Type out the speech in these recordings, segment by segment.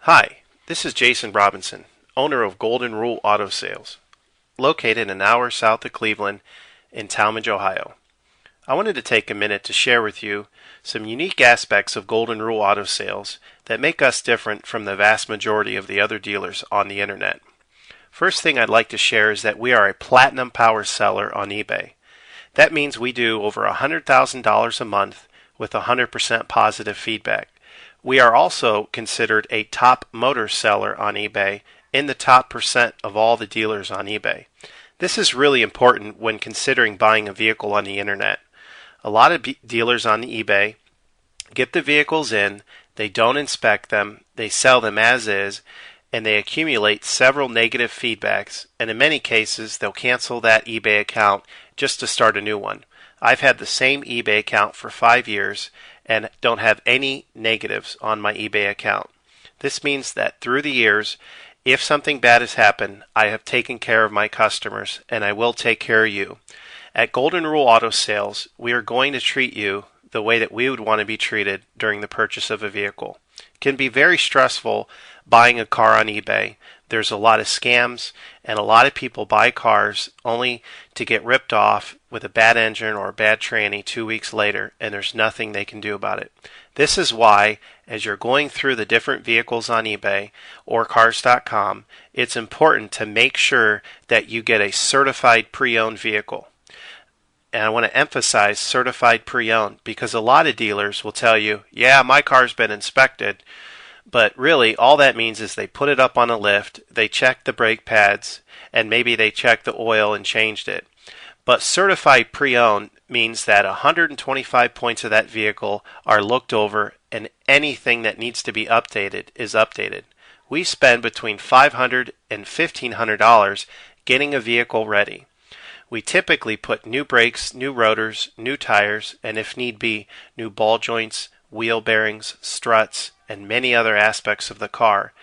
Hi, this is Jason Robinson, owner of Golden Rule Auto Sales, located an hour south of Cleveland in Tallmadge, Ohio. I wanted to take a minute to share with you some unique aspects of Golden Rule Auto Sales that make us different from the vast majority of the other dealers on the internet. First thing I'd like to share is that we are a platinum power seller on eBay. That means we do over $100,000 a month with 100% positive feedback. We are also considered a top motor seller on eBay in the top percent of all the dealers on eBay. This is really important when considering buying a vehicle on the internet. A lot of dealers on eBay get the vehicles in, they don't inspect them, they sell them as is, and they accumulate several negative feedbacks, and in many cases they'll cancel that eBay account just to start a new one. I've had the same eBay account for 5 years and don't have any negatives on my eBay account. This means that through the years, if something bad has happened, I have taken care of my customers and I will take care of you. At Golden Rule Auto Sales, we are going to treat you the way that we would want to be treated during the purchase of a vehicle. It can be very stressful buying a car on eBay. There's a lot of scams, and a lot of people buy cars only to get ripped off with a bad engine or a bad tranny 2 weeks later, and there's nothing they can do about it. This is why, as you're going through the different vehicles on eBay or cars.com, it's important to make sure that you get a certified pre-owned vehicle. And I want to emphasize certified pre-owned because a lot of dealers will tell you, yeah, my car's been inspected. But really, all that means is they put it up on a lift, they check the brake pads, and maybe they check the oil and changed it. But certified pre-owned means that 125 points of that vehicle are looked over and anything that needs to be updated is updated. We spend between $500 and $1,500 getting a vehicle ready. We typically put new brakes, new rotors, new tires, and if need be, new ball joints, wheel bearings, struts, and many other aspects of the car,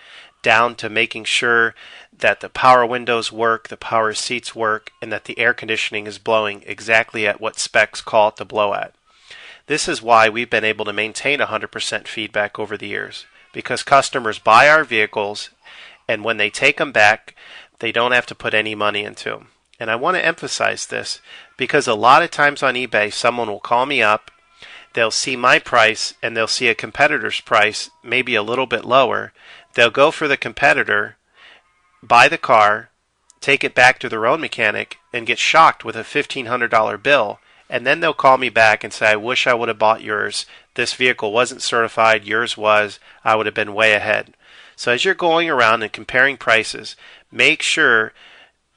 down to making sure that the power windows work, the power seats work, and that the air conditioning is blowing exactly at what specs call it to blow at. This is why we've been able to maintain 100% feedback over the years, because customers buy our vehicles, and when they take them back, they don't have to put any money into them. And I want to emphasize this, because a lot of times on eBay, someone will call me up, they'll see my price and they'll see a competitor's price, maybe a little bit lower. They'll go for the competitor, buy the car, take it back to their own mechanic, and get shocked with a $1,500 bill. And then they'll call me back and say, I wish I would have bought yours. This vehicle wasn't certified. Yours was. I would have been way ahead. So as you're going around and comparing prices, make sure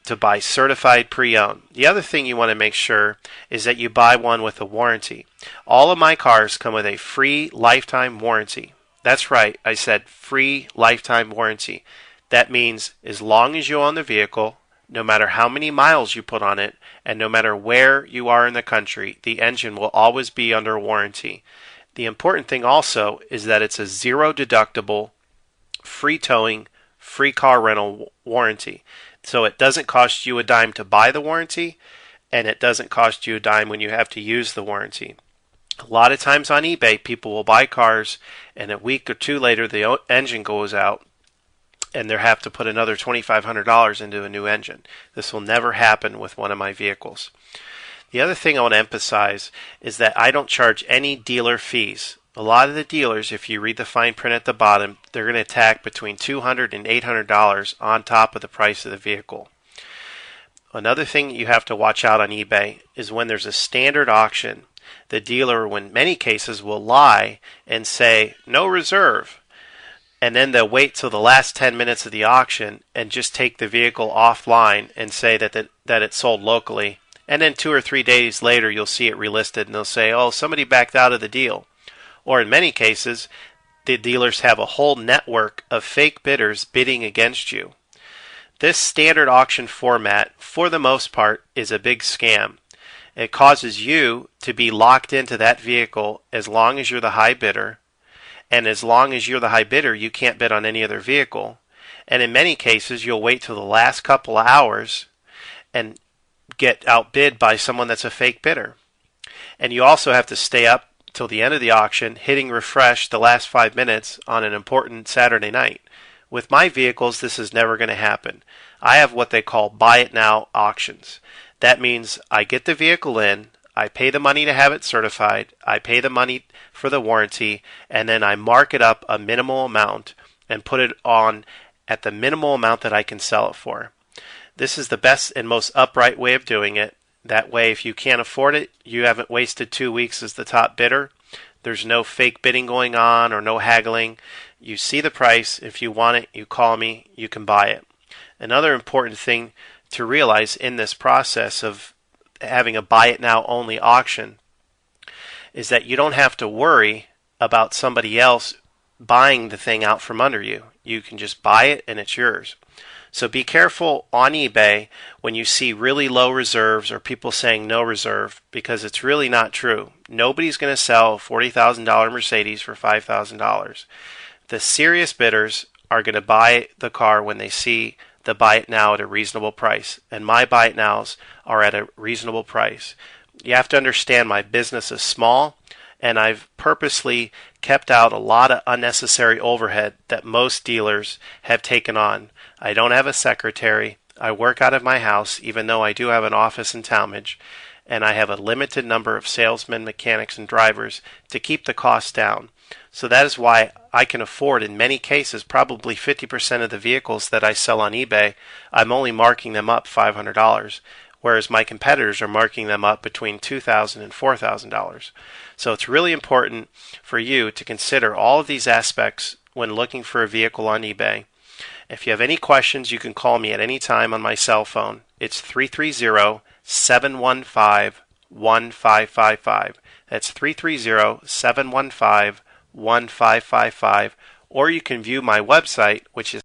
to buy certified pre-owned. The other thing you want to make sure is that you buy one with a warranty. All of my cars come with a free lifetime warranty. That's right, I said free lifetime warranty. That means as long as you own the vehicle, no matter how many miles you put on it, and no matter where you are in the country, the engine will always be under warranty. The important thing also is that it's a zero deductible, free towing, free car rental warranty. So it doesn't cost you a dime to buy the warranty, and it doesn't cost you a dime when you have to use the warranty. A lot of times on eBay, people will buy cars, and a week or two later, the engine goes out, and they have to put another $2,500 into a new engine. This will never happen with one of my vehicles. The other thing I want to emphasize is that I don't charge any dealer fees. A lot of the dealers, if you read the fine print at the bottom, they're going to tack between $200 and $800 on top of the price of the vehicle. Another thing you have to watch out on eBay is when there's a standard auction, the dealer, in many cases, will lie and say, no reserve. And then they'll wait till the last 10 minutes of the auction and just take the vehicle offline and say that it's sold locally. And then 2 or 3 days later, you'll see it relisted and they'll say, oh, somebody backed out of the deal. Or in many cases, the dealers have a whole network of fake bidders bidding against you. This standard auction format, for the most part, is a big scam. It causes you to be locked into that vehicle as long as you're the high bidder. And as long as you're the high bidder, you can't bid on any other vehicle. And in many cases, you'll wait till the last couple of hours and get outbid by someone that's a fake bidder. And you also have to stay up till the end of the auction, hitting refresh the last 5 minutes on an important Saturday night. With my vehicles, this is never going to happen. I have what they call buy it now auctions. That means I get the vehicle in, I pay the money to have it certified, I pay the money for the warranty, and then I mark it up a minimal amount and put it on at the minimal amount that I can sell it for. This is the best and most upright way of doing it. That way, if you can't afford it, you haven't wasted 2 weeks as the top bidder. There's no fake bidding going on or no haggling. You see the price. If you want it, you call me. You can buy it. Another important thing to realize in this process of having a buy it now only auction is that you don't have to worry about somebody else buying the thing out from under you. You can just buy it and it's yours. So be careful on eBay when you see really low reserves or people saying no reserve, because it's really not true. Nobody's going to sell a $40,000 Mercedes for $5,000. The serious bidders are going to buy the car when they see the buy it now at a reasonable price, and my buy it nows are at a reasonable price. You have to understand my business is small, and I've purposely kept out a lot of unnecessary overhead that most dealers have taken on. I don't have a secretary. I work out of my house, even though I do have an office in Tallmadge, and I have a limited number of salesmen, mechanics, and drivers to keep the costs down. So that is why I can afford, in many cases, probably 50% of the vehicles that I sell on eBay, I'm only marking them up $500. Whereas my competitors are marking them up between $2,000 and $4,000. So it's really important for you to consider all of these aspects when looking for a vehicle on eBay. If you have any questions, you can call me at any time on my cell phone. It's 330-715-1555. That's 330-715-1555. Or you can view my website, which is